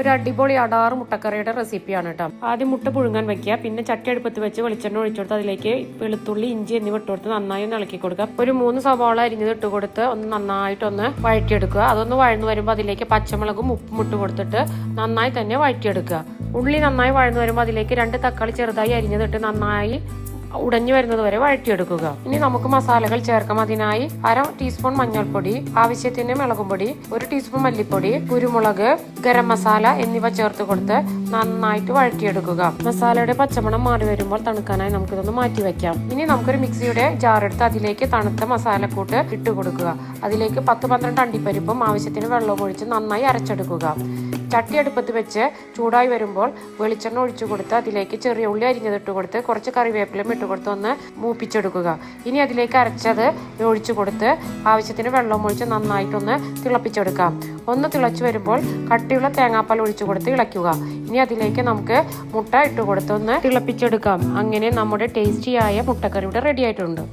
ഒരു അടിപൊളി അടാറ് മുട്ടക്കറിയുടെ റെസിപ്പിയാണ് കേട്ടോ. ആദ്യം മുട്ട പുഴുങ്ങാൻ വെക്കുക, പിന്നെ ചട്ടി അടുപ്പത്ത് വെച്ച് വെളിച്ചെണ്ണ ഒഴിച്ചെടുത്ത് അതിലേക്ക് വെളുത്തുള്ളി, ഇഞ്ചി എന്നിവ ഇട്ടുകൊടുത്ത് നന്നായി ഒന്ന് ഇളക്കി കൊടുക്കുക. ഒരു 3 സവാള അരിഞ്ഞത് ഇട്ട് കൊടുത്ത് ഒന്ന് നന്നായിട്ടൊന്ന് വഴറ്റിയെടുക്കുക. അതൊന്ന് വഴന്നു വരുമ്പോൾ അതിലേക്ക് പച്ചമുളകും ഉപ്പും ഇട്ട് കൊടുത്തിട്ട് നന്നായി തന്നെ വഴറ്റിയെടുക്കുക. ഉള്ളി നന്നായി വഴന്നു വരുമ്പോൾ അതിലേക്ക് 2 തക്കാളി ചെറുതായി അരിഞ്ഞതിട്ട് നന്നായി ഉടഞ്ഞു വരുന്നത് വരെ വഴറ്റിയെടുക്കുക. ഇനി നമുക്ക് മസാലകൾ ചേർക്കാം. അതിനായി 1/2 ടീസ്പൂൺ മഞ്ഞൾപ്പൊടി, ആവശ്യത്തിന് മുളകുംപൊടി, 1 ടീസ്പൂൺ മല്ലിപ്പൊടി, കുരുമുളക്, ഗരം മസാല എന്നിവ ചേർത്ത് കൊടുത്ത് നന്നായിട്ട് വഴറ്റിയെടുക്കുക. മസാലയുടെ പച്ചമണം മാറി വരുമ്പോൾ തണുക്കാനായി നമുക്കിതൊന്ന് മാറ്റി വെക്കാം. ഇനി നമുക്കൊരു മിക്സിയുടെ ജാർ എടുത്ത് അതിലേക്ക് തണുത്ത മസാലക്കൂട്ട് ഇട്ട് കൊടുക്കുക. അതിലേക്ക് 10-12 അണ്ടിപ്പരിപ്പും ആവശ്യത്തിന് വെള്ളവും ഒഴിച്ച് നന്നായി അരച്ചെടുക്കുക. ചട്ടി അടുപ്പത്ത് വെച്ച് ചൂടായി വരുമ്പോൾ വെളിച്ചെണ്ണ ഒഴിച്ചു കൊടുത്ത് അതിലേക്ക് ചെറിയ ഉള്ളി അരിഞ്ഞതിട്ട് കൊടുത്ത് കുറച്ച് കറിവേപ്പിലയും ഇട്ട് കൊടുത്ത് ഒന്ന് മൂപ്പിച്ചെടുക്കുക. ഇനി അതിലേക്ക് അരച്ചത് ഒഴിച്ചു കൊടുത്ത് ആവശ്യത്തിന് വെള്ളം ഒഴിച്ച് നന്നായിട്ടൊന്ന് തിളപ്പിച്ചെടുക്കാം. ഒന്ന് തിളച്ചു വരുമ്പോൾ കട്ടിയുള്ള തേങ്ങാപ്പാൽ ഒഴിച്ചു കൊടുത്ത് ഇളക്കുക. ഇനി അതിലേക്ക് നമുക്ക് മുട്ട ഇട്ട് കൊടുത്ത് ഒന്ന് തിളപ്പിച്ചെടുക്കാം. അങ്ങനെ നമ്മുടെ ടേസ്റ്റിയായ മുട്ടക്കറി ഇവിടെ റെഡി ആയിട്ടുണ്ട്.